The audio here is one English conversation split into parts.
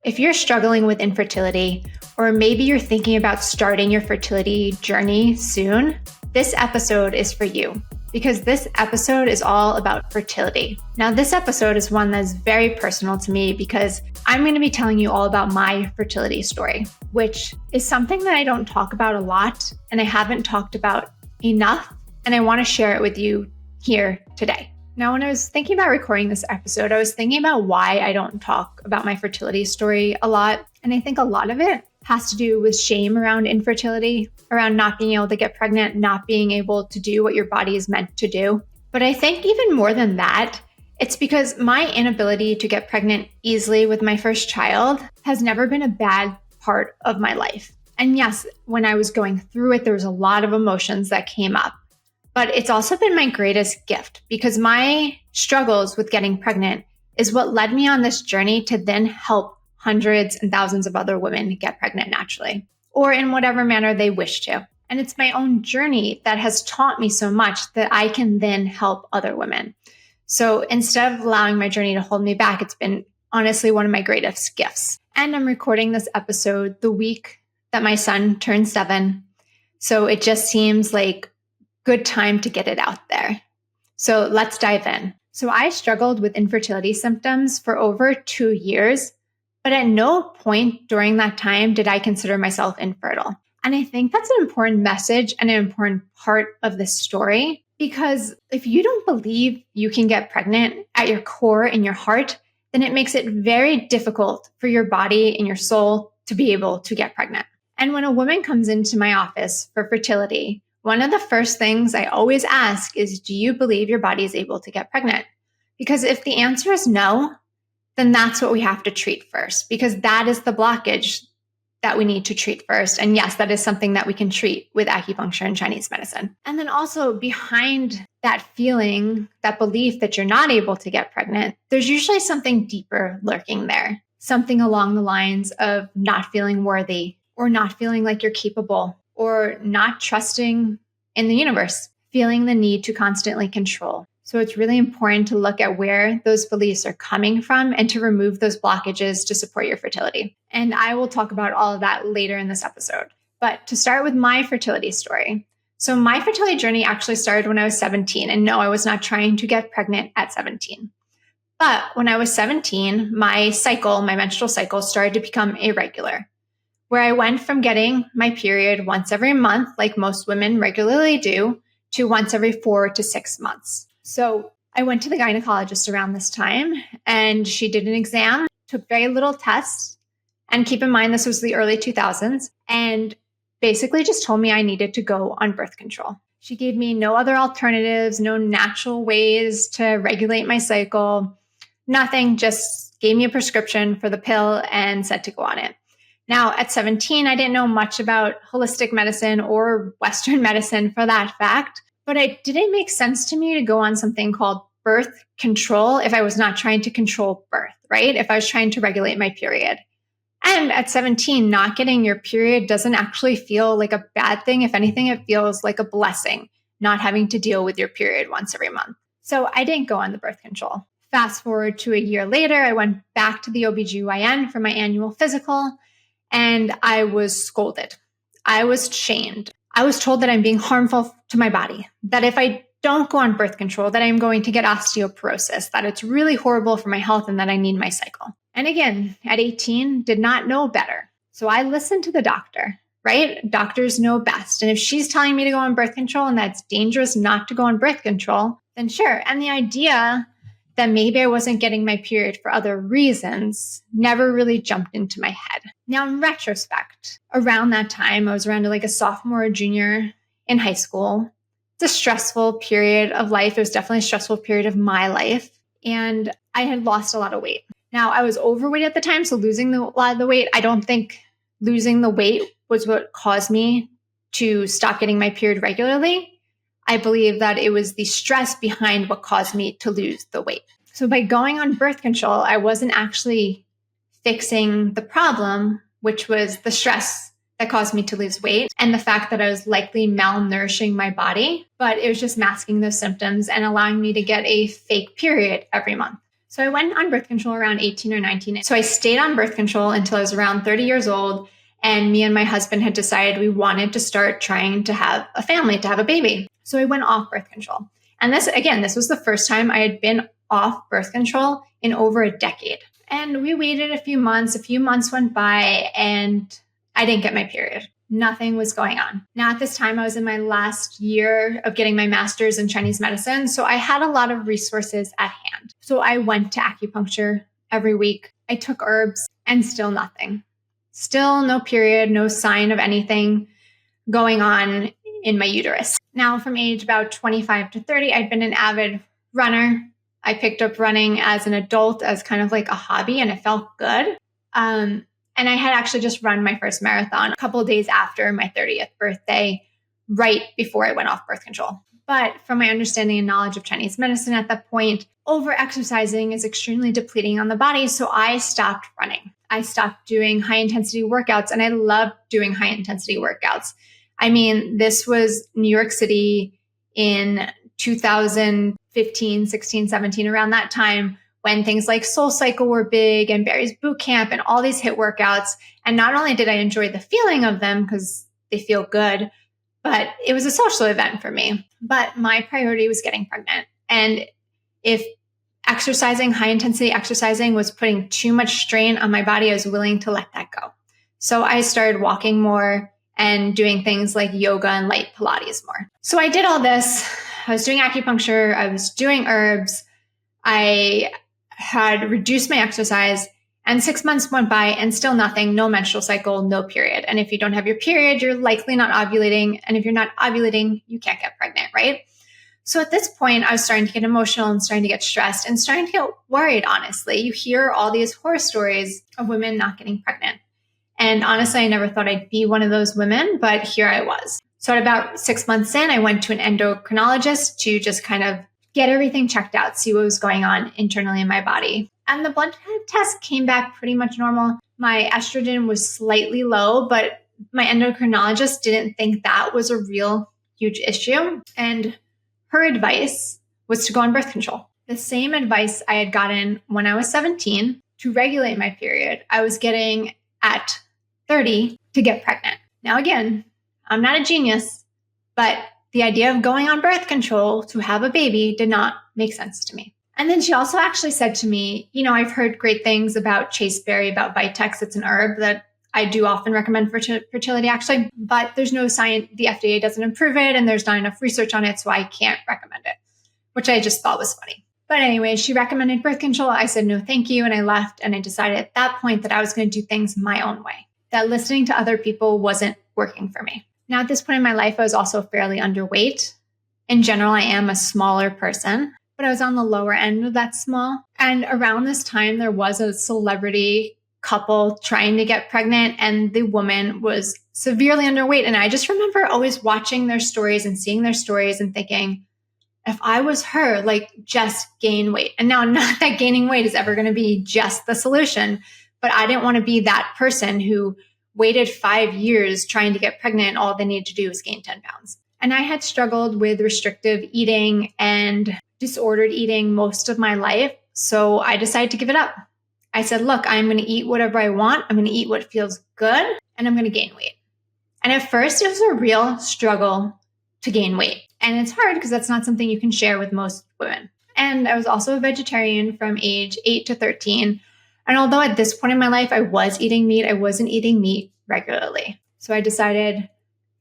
If you're struggling with infertility, or maybe you're thinking about starting your fertility journey soon, this episode is for you because this episode is all about fertility. Now, this episode is one that's very personal to me because I'm going to be telling you all about my fertility story, which is something that I don't talk about a lot and I haven't talked about enough, and I want to share it with you here today. Now, when I was thinking about recording this episode, I was thinking about why I don't talk about my fertility story a lot. And I think a lot of it has to do with shame around infertility, around not being able to get pregnant, not being able to do what your body is meant to do. But I think even more than that, it's because my inability to get pregnant easily with my first child has never been a bad part of my life. And yes, when I was going through it, there was a lot of emotions that came up. But it's also been my greatest gift because my struggles with getting pregnant is what led me on this journey to then help hundreds and thousands of other women get pregnant naturally, or in whatever manner they wish to. And it's my own journey that has taught me so much that I can then help other women. So instead of allowing my journey to hold me back, it's been honestly one of my greatest gifts. And I'm recording this episode the week that my son turned 7. So it just seems like good time to get it out there. So let's dive in. So I struggled with infertility symptoms for over 2 years, but at no point during that time did I consider myself infertile. And I think that's an important message and an important part of this story, because if you don't believe you can get pregnant at your core in your heart, then it makes it very difficult for your body and your soul to be able to get pregnant. And when a woman comes into my office for fertility, one of the first things I always ask is, do you believe your body is able to get pregnant? Because if the answer is no, then that's what we have to treat first, because that is the blockage that we need to treat first. And yes, that is something that we can treat with acupuncture and Chinese medicine. And then also behind that feeling, that belief that you're not able to get pregnant, there's usually something deeper lurking there, something along the lines of not feeling worthy or not feeling like you're capable, or not trusting in the universe, feeling the need to constantly control. So it's really important to look at where those beliefs are coming from and to remove those blockages to support your fertility. And I will talk about all of that later in this episode. But to start with my fertility story. So my fertility journey actually started when I was 17. And no, I was not trying to get pregnant at 17. But when I was 17, my menstrual cycle started to become irregular, where I went from getting my period once every month, like most women regularly do, to once every 4 to 6 months. So I went to the gynecologist around this time, and she did an exam, took very little tests, and keep in mind, this was the early 2000s, and basically just told me I needed to go on birth control. She gave me no other alternatives, no natural ways to regulate my cycle, nothing, just gave me a prescription for the pill and said to go on it. Now, at 17, I didn't know much about holistic medicine or Western medicine for that fact, but it didn't make sense to me to go on something called birth control if I was not trying to control birth, right? If I was trying to regulate my period. And at 17, not getting your period doesn't actually feel like a bad thing. If anything, it feels like a blessing, not having to deal with your period once every month. So I didn't go on the birth control. Fast forward to a year later, I went back to the OBGYN for my annual physical. And I was scolded. I was shamed. I was told that I'm being harmful to my body, that if I don't go on birth control, that I'm going to get osteoporosis, that it's really horrible for my health and that I need my cycle. And again, at 18, did not know better. So I listened to the doctor, right? Doctors know best. And if she's telling me to go on birth control and that's dangerous not to go on birth control, then sure. And the idea that maybe I wasn't getting my period for other reasons never really jumped into my head. Now, in retrospect, around that time, I was around like a sophomore or junior in high school. It's a stressful period of life. It was definitely a stressful period of my life. And I had lost a lot of weight. Now, I was overweight at the time, so losing a lot of the weight, I don't think losing the weight was what caused me to stop getting my period regularly. I believe that it was the stress behind what caused me to lose the weight. So by going on birth control, I wasn't actually fixing the problem, which was the stress that caused me to lose weight and the fact that I was likely malnourishing my body, but it was just masking those symptoms and allowing me to get a fake period every month. So I went on birth control around 18 or 19. So I stayed on birth control until I was around 30 years old. And me and my husband had decided we wanted to start trying to have a family, to have a baby. So I went off birth control. And this was the first time I had been off birth control in over a decade. And we waited a few months went by, and I didn't get my period. Nothing was going on. Now, at this time, I was in my last year of getting my master's in Chinese medicine. So I had a lot of resources at hand. So I went to acupuncture every week. I took herbs and still nothing. Still no period, no sign of anything going on in my uterus. Now, from age about 25 to 30, I'd been an avid runner. I picked up running as an adult as kind of like a hobby, and it felt good. And I had actually just run my first marathon a couple of days after my 30th birthday, right before I went off birth control. But from my understanding and knowledge of Chinese medicine at that point, over-exercising is extremely depleting on the body. So I stopped running. I stopped doing high-intensity workouts, and I loved doing high-intensity workouts. I mean, this was New York City in 2015, 16, 17, around that time, when things like Soul Cycle were big and Barry's Boot Camp and all these HIIT workouts. And not only did I enjoy the feeling of them because they feel good, but it was a social event for me. But my priority was getting pregnant. And if exercising, high intensity exercising was putting too much strain on my body, I was willing to let that go. So I started walking more and doing things like yoga and light Pilates more. So I did all this. I was doing acupuncture. I was doing herbs. I had reduced my exercise, and 6 months went by and still nothing, no menstrual cycle, no period. And if you don't have your period, you're likely not ovulating. And if you're not ovulating, you can't get pregnant, right? So at this point, I was starting to get emotional and starting to get stressed and starting to get worried, honestly. You hear all these horror stories of women not getting pregnant. And honestly, I never thought I'd be one of those women, but here I was. So at about 6 months in, I went to an endocrinologist to just kind of get everything checked out, see what was going on internally in my body. And the blood test came back pretty much normal. My estrogen was slightly low, but my endocrinologist didn't think that was a real huge issue. And her advice was to go on birth control. The same advice I had gotten when I was 17 to regulate my period, I was getting at 30 to get pregnant. Now, again, I'm not a genius, but the idea of going on birth control to have a baby did not make sense to me. And then she also actually said to me, I've heard great things about chasteberry, about Vitex. It's an herb that I do often recommend for fertility, actually, but there's no science. The FDA doesn't approve it, and there's not enough research on it, so I can't recommend it, which I just thought was funny. But anyway, she recommended birth control. I said, no, thank you. And I left, and I decided at that point that I was going to do things my own way, that listening to other people wasn't working for me. Now, at this point in my life, I was also fairly underweight. In general, I am a smaller person, but I was on the lower end of that small. And around this time, there was a celebrity couple trying to get pregnant, and the woman was severely underweight. And I just remember always watching their stories and seeing their stories and thinking, if I was her, just gain weight. And now, not that gaining weight is ever going to be just the solution, but I didn't want to be that person who waited 5 years trying to get pregnant, and all they needed to do was gain 10 pounds. And I had struggled with restrictive eating and disordered eating most of my life. So I decided to give it up. I said, look, I'm going to eat whatever I want. I'm going to eat what feels good, and I'm going to gain weight. And at first, it was a real struggle to gain weight. And it's hard because that's not something you can share with most women. And I was also a vegetarian from age 8 to 13. And although at this point in my life, I was eating meat, I wasn't eating meat regularly. So I decided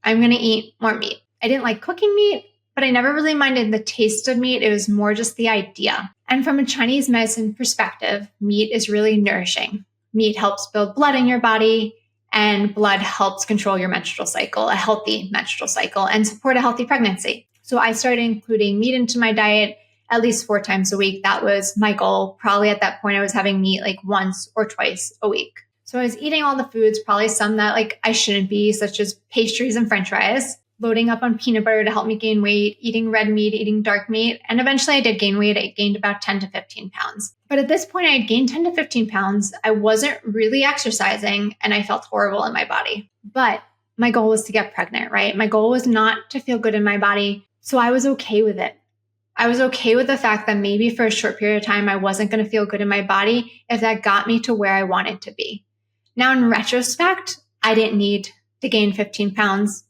I'm going to eat more meat. I didn't like cooking meat, but I never really minded the taste of meat. It was more just the idea. And from a Chinese medicine perspective, meat is really nourishing. Meat helps build blood in your body, and blood helps control your menstrual cycle, a healthy menstrual cycle, and support a healthy pregnancy. So I started including meat into my diet at least 4 times a week. That was my goal. Probably at that point, I was having meat once or twice a week. So I was eating all the foods, probably some that I shouldn't be, such as pastries and French fries, loading up on peanut butter to help me gain weight, eating red meat, eating dark meat. And eventually I did gain weight. I gained about 10 to 15 pounds. But at this point, I had gained 10 to 15 pounds. I wasn't really exercising, and I felt horrible in my body. But my goal was to get pregnant, right? My goal was not to feel good in my body. So I was okay with it. I was okay with the fact that maybe for a short period of time, I wasn't going to feel good in my body if that got me to where I wanted to be. Now, in retrospect, I didn't need to gain 15 pounds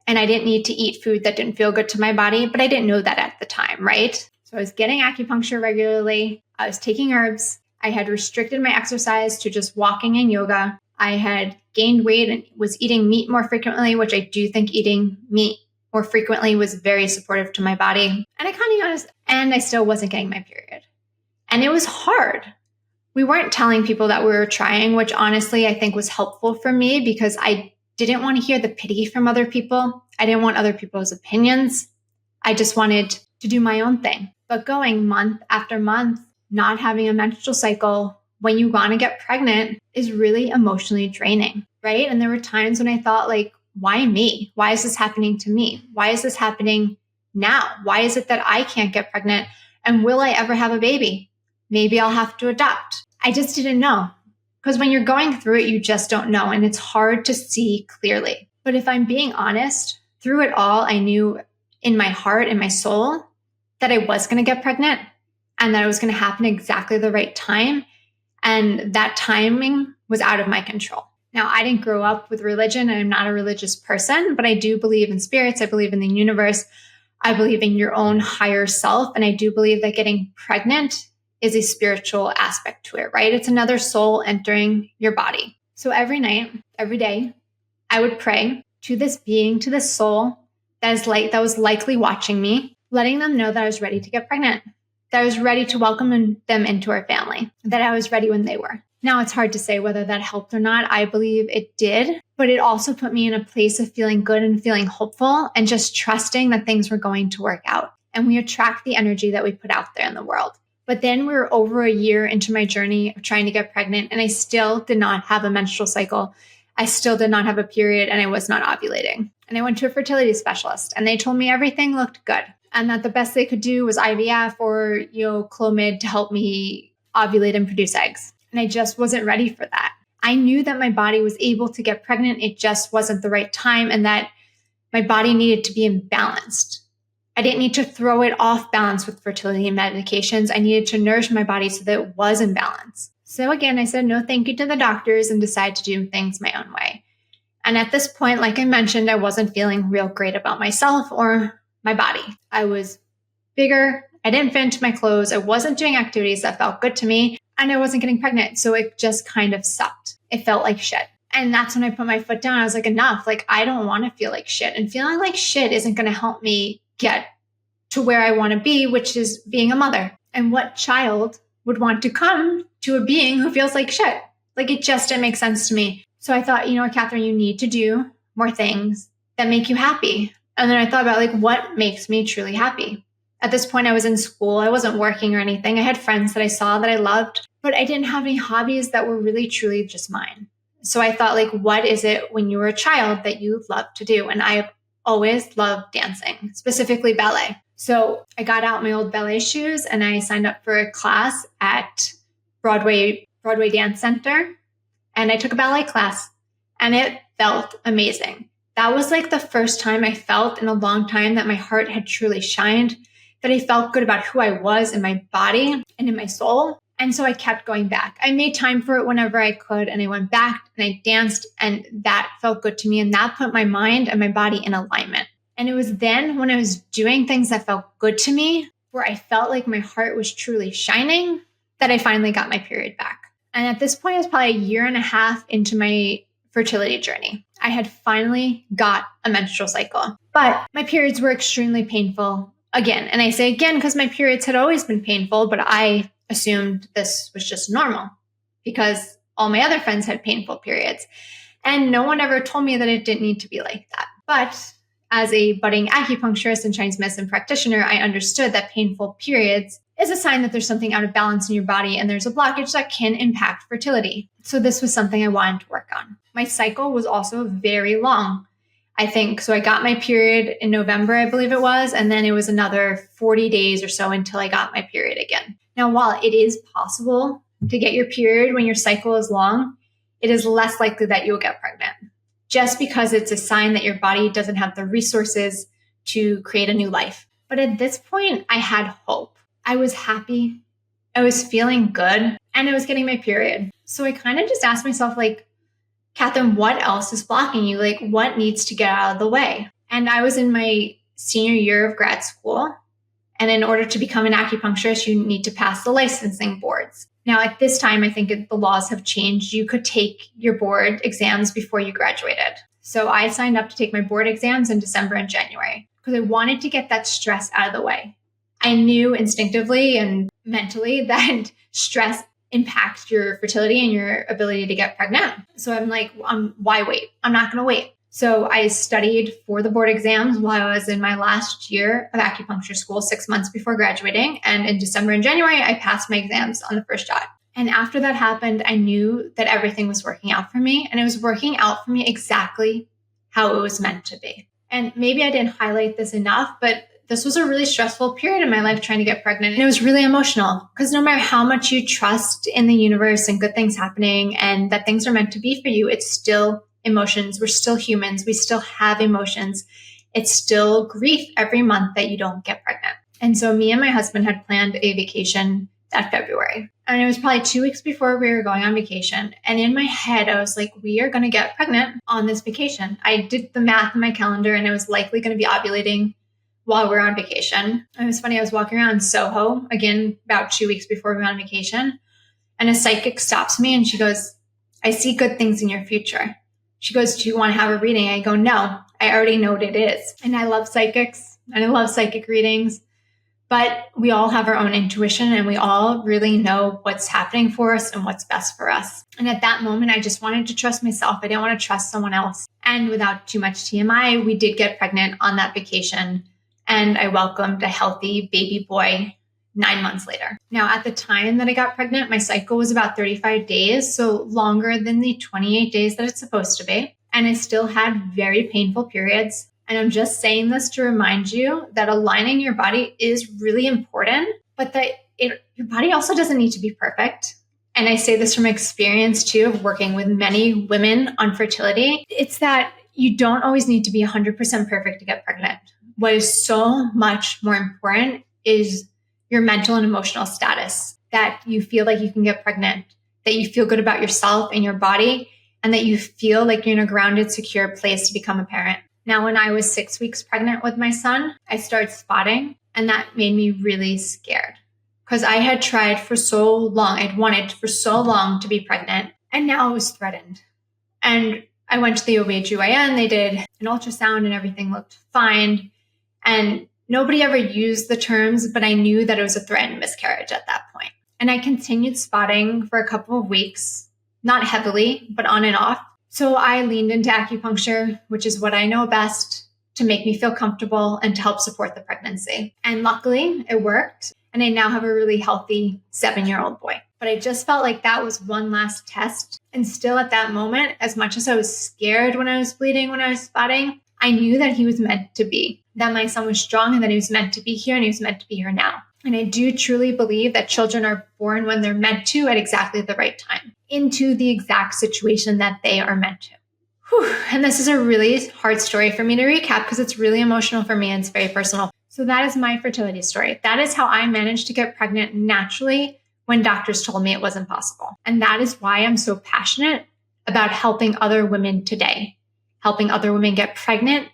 and I didn't need to eat food that didn't feel good to my body, but I didn't know that at the time, right? So I was getting acupuncture regularly. I was taking herbs. I had restricted my exercise to just walking and yoga. I had gained weight and was eating meat more frequently, which I do think eating meat more frequently was very supportive to my body. And I still wasn't getting my period. And it was hard. We weren't telling people that we were trying, which honestly I think was helpful for me because I didn't want to hear the pity from other people. I didn't want other people's opinions. I just wanted to do my own thing. But going month after month, not having a menstrual cycle when you want to get pregnant is really emotionally draining, right? And there were times when I thought like, why me? Why is this happening to me? Why is this happening now? Why is it that I can't get pregnant? And will I ever have a baby? Maybe I'll have to adopt. I just didn't know. Because when you're going through it, you just don't know. And it's hard to see clearly. But if I'm being honest, through it all, I knew in my heart and my soul that I was going to get pregnant and that it was going to happen exactly the right time. And that timing was out of my control. Now, I didn't grow up with religion and I'm not a religious person, but I do believe in spirits. I believe in the universe. I believe in your own higher self. And I do believe that getting pregnant is a spiritual aspect to it, right? It's another soul entering your body. So every night, every day, I would pray to this being, to this soul that was likely watching me, letting them know that I was ready to get pregnant, that I was ready to welcome them into our family, that I was ready when they were. Now, it's hard to say whether that helped or not. I believe it did, but it also put me in a place of feeling good and feeling hopeful and just trusting that things were going to work out. And we attract the energy that we put out there in the world. But then we were over a year into my journey of trying to get pregnant, and I still did not have a menstrual cycle. I still did not have a period, and I was not ovulating. And I went to a fertility specialist, and they told me everything looked good and that the best they could do was IVF or, Clomid to help me ovulate and produce eggs. And I just wasn't ready for that. I knew that my body was able to get pregnant. It just wasn't the right time and that my body needed to be imbalanced. I didn't need to throw it off balance with fertility medications. I needed to nourish my body so that it was in balance. So again, I said no thank you to the doctors and decided to do things my own way. And at this point, like I mentioned, I wasn't feeling real great about myself or my body. I was bigger. I didn't fit into my clothes. I wasn't doing activities that felt good to me. And I wasn't getting pregnant. So it just kind of sucked. It felt like shit. And that's when I put my foot down. I was like, enough. Like, I don't want to feel like shit. And feeling like shit isn't going to help me get to where I want to be, which is being a mother. And what child would want to come to a being who feels like shit? Like, it just didn't make sense to me. So I thought, Catherine, you need to do more things that make you happy. And then I thought about what makes me truly happy. At this point, I was in school. I wasn't working or anything. I had friends that I saw that I loved, but I didn't have any hobbies that were really, truly just mine. So I thought, what is it when you were a child that you loved to do? And I've always loved dancing, specifically ballet. So I got out my old ballet shoes and I signed up for a class at Broadway Dance Center. And I took a ballet class and it felt amazing. That was the first time I felt in a long time that my heart had truly shined, that I felt good about who I was in my body and in my soul. And so I kept going back. I made time for it whenever I could. And I went back and I danced and that felt good to me. And that put my mind and my body in alignment. And it was then when I was doing things that felt good to me, where I felt like my heart was truly shining, that I finally got my period back. And at this point, I was probably a year and a half into my fertility journey. I had finally got a menstrual cycle, but my periods were extremely painful again. And I say again, because my periods had always been painful, but I assumed this was just normal because all my other friends had painful periods. And no one ever told me that it didn't need to be like that. But as a budding acupuncturist and Chinese medicine practitioner, I understood that painful periods is a sign that there's something out of balance in your body and there's a blockage that can impact fertility. So this was something I wanted to work on. My cycle was also very long, I think. So I got my period in November, I believe it was, and then it was another 40 days or so until I got my period again. Now, while it is possible to get your period when your cycle is long, it is less likely that you'll get pregnant, just because it's a sign that your body doesn't have the resources to create a new life. But at this point, I had hope. I was happy. I was feeling good, and I was getting my period. So I kind of just asked myself, like, Catherine, what else is blocking you? Like, what needs to get out of the way? And I was in my senior year of grad school. And in order to become an acupuncturist, you need to pass the licensing boards. Now, at this time, I think the laws have changed. You could take your board exams before you graduated. So I signed up to take my board exams in December and January because I wanted to get that stress out of the way. I knew instinctively and mentally that stress impacts your fertility and your ability to get pregnant. So I'm like, why wait? I'm not going to wait. So I studied for the board exams while I was in my last year of acupuncture school, 6 months before graduating. And in December and January, I passed my exams on the first shot. And after that happened, I knew that everything was working out for me. And it was working out for me exactly how it was meant to be. And maybe I didn't highlight this enough, but this was a really stressful period in my life trying to get pregnant. And it was really emotional because no matter how much you trust in the universe and good things happening and that things are meant to be for you, it's still emotions. We're still humans. We still have emotions. It's still grief every month that you don't get pregnant. And so me and my husband had planned a vacation that February. And it was probably 2 weeks before we were going on vacation. And in my head, I was like, we are going to get pregnant on this vacation. I did the math in my calendar and I was likely going to be ovulating while we were on vacation. And it was funny. I was walking around Soho again, about 2 weeks before we went on vacation. And a psychic stops me and she goes, I see good things in your future. She goes, do you want to have a reading? I go, no, I already know what it is. And I love psychics and I love psychic readings, but we all have our own intuition and we all really know what's happening for us and what's best for us. And at that moment, I just wanted to trust myself. I didn't want to trust someone else. And without too much TMI, we did get pregnant on that vacation. And I welcomed a healthy baby boy 9 months later. Now, at the time that I got pregnant, my cycle was about 35 days, so longer than the 28 days that it's supposed to be. And I still had very painful periods. And I'm just saying this to remind you that aligning your body is really important, but that your body also doesn't need to be perfect. And I say this from experience too, of working with many women on fertility. It's that you don't always need to be 100% perfect to get pregnant. What is so much more important is your mental and emotional status, that you feel like you can get pregnant, that you feel good about yourself and your body, and that you feel like you're in a grounded, secure place to become a parent. Now, when I was 6 weeks pregnant with my son, I started spotting, and that made me really scared because I had tried for so long. I'd wanted for so long to be pregnant, and now I was threatened. And I went to the OB/GYN, they did an ultrasound and everything looked fine. And nobody ever used the terms, but I knew that it was a threatened miscarriage at that point. And I continued spotting for a couple of weeks, not heavily, but on and off. So I leaned into acupuncture, which is what I know best, to make me feel comfortable and to help support the pregnancy. And luckily, it worked. And I now have a really healthy 7-year-old boy. But I just felt like that was one last test. And still at that moment, as much as I was scared when I was bleeding, when I was spotting, I knew that he was meant to be, that my son was strong and that he was meant to be here and he was meant to be here now. And I do truly believe that children are born when they're meant to at exactly the right time, into the exact situation that they are meant to. Whew. And this is a really hard story for me to recap because it's really emotional for me and it's very personal. So that is my fertility story. That is how I managed to get pregnant naturally when doctors told me it wasn't possible. And that is why I'm so passionate about helping other women today, helping other women get pregnant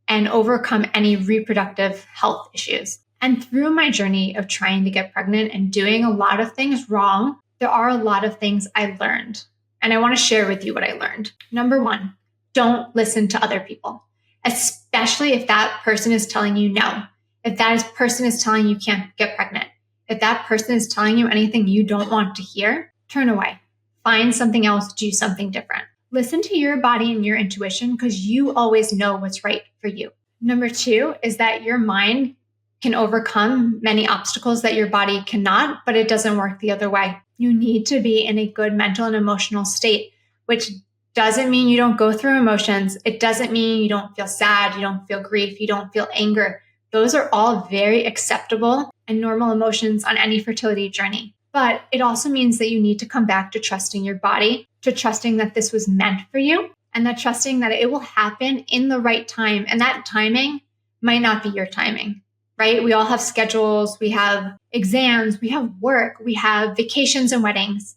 and overcome any reproductive health issues. And through my journey of trying to get pregnant and doing a lot of things wrong, there are a lot of things I learned. And I want to share with you what I learned. Number one, don't listen to other people, especially if that person is telling you no. If that person is telling you can't get pregnant, if that person is telling you anything you don't want to hear, turn away. Find something else, do something different. Listen to your body and your intuition because you always know what's right for you. Number two is that your mind can overcome many obstacles that your body cannot, but it doesn't work the other way. You need to be in a good mental and emotional state, which doesn't mean you don't go through emotions. It doesn't mean you don't feel sad, you don't feel grief, you don't feel anger. Those are all very acceptable and normal emotions on any fertility journey. But it also means that you need to come back to trusting your body, to trusting that this was meant for you, and that trusting that it will happen in the right time. And that timing might not be your timing. right? We all have schedules, we have exams, we have work, we have vacations and weddings.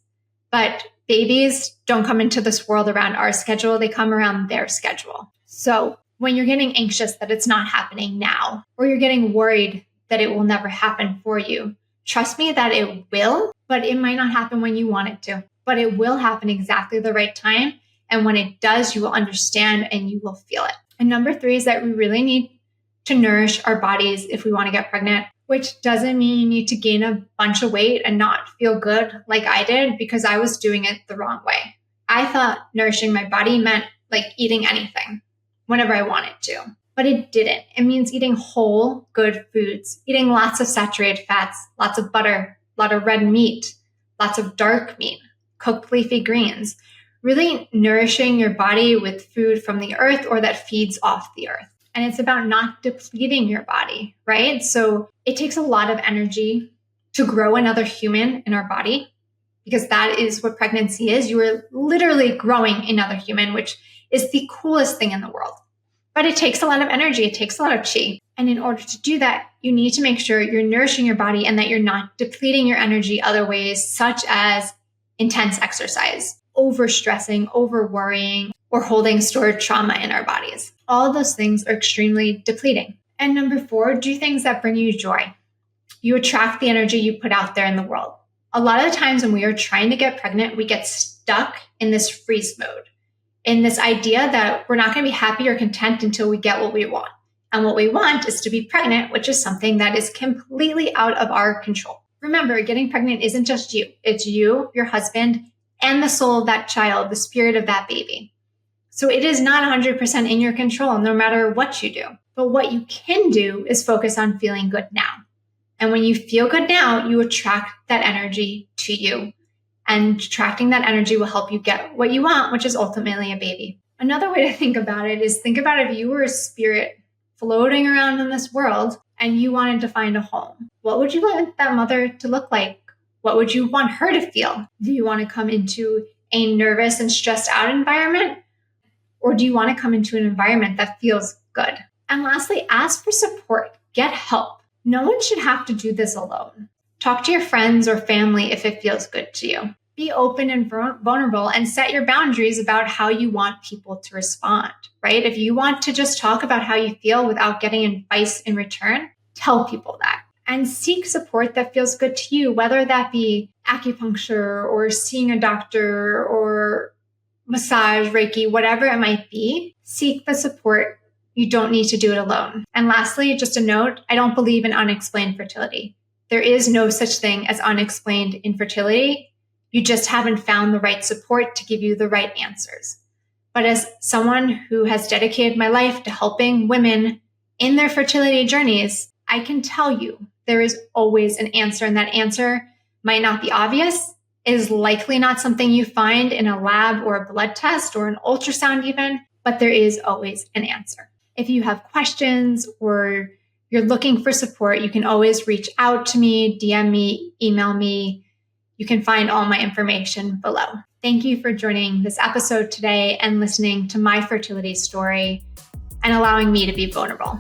But babies don't come into this world around our schedule, they come around their schedule. So when you're getting anxious that it's not happening now, or you're getting worried that it will never happen for you, trust me that it will, but it might not happen when you want it to. But it will happen exactly the right time. And when it does, you will understand and you will feel it. And number 3 is that we really need to nourish our bodies if we want to get pregnant, which doesn't mean you need to gain a bunch of weight and not feel good like I did, because I was doing it the wrong way. I thought nourishing my body meant like eating anything whenever I wanted to, but it didn't. It means eating whole, good foods, eating lots of saturated fats, lots of butter, a lot of red meat, lots of dark meat, cooked leafy greens, really nourishing your body with food from the earth or that feeds off the earth. And it's about not depleting your body, right? So it takes a lot of energy to grow another human in our body, because that is what pregnancy is. You are literally growing another human, which is the coolest thing in the world. But it takes a lot of energy. It takes a lot of chi. And in order to do that, you need to make sure you're nourishing your body and that you're not depleting your energy other ways, such as intense exercise, overstressing, over worrying, or holding stored trauma in our bodies. All of those things are extremely depleting. And number 4, do things that bring you joy. You attract the energy you put out there in the world. A lot of the times when we are trying to get pregnant, we get stuck in this freeze mode, in this idea that we're not going to be happy or content until we get what we want. And what we want is to be pregnant, which is something that is completely out of our control. Remember, getting pregnant isn't just you. It's you, your husband, and the soul of that child, the spirit of that baby. So it is not 100% in your control, no matter what you do. But what you can do is focus on feeling good now. And when you feel good now, you attract that energy to you. And attracting that energy will help you get what you want, which is ultimately a baby. Another way to think about it is think about if you were a spirit floating around in this world and you wanted to find a home. What would you want that mother to look like? What would you want her to feel? Do you want to come into a nervous and stressed out environment? Or do you want to come into an environment that feels good? And lastly, ask for support. Get help. No one should have to do this alone. Talk to your friends or family if it feels good to you. Be open and vulnerable and set your boundaries about how you want people to respond, right? If you want to just talk about how you feel without getting advice in return, tell people that. And seek support that feels good to you, whether that be acupuncture or seeing a doctor or massage, Reiki, whatever it might be. Seek the support. You don't need to do it alone. And lastly, just a note, I don't believe in unexplained fertility. There is no such thing as unexplained infertility. You just haven't found the right support to give you the right answers. But as someone who has dedicated my life to helping women in their fertility journeys, I can tell you there is always an answer, and that answer might not be obvious, is likely not something you find in a lab or a blood test or an ultrasound even, but there is always an answer. If you have questions or you're looking for support, you can always reach out to me, DM me, email me. You can find all my information below. Thank you for joining this episode today and listening to my fertility story and allowing me to be vulnerable.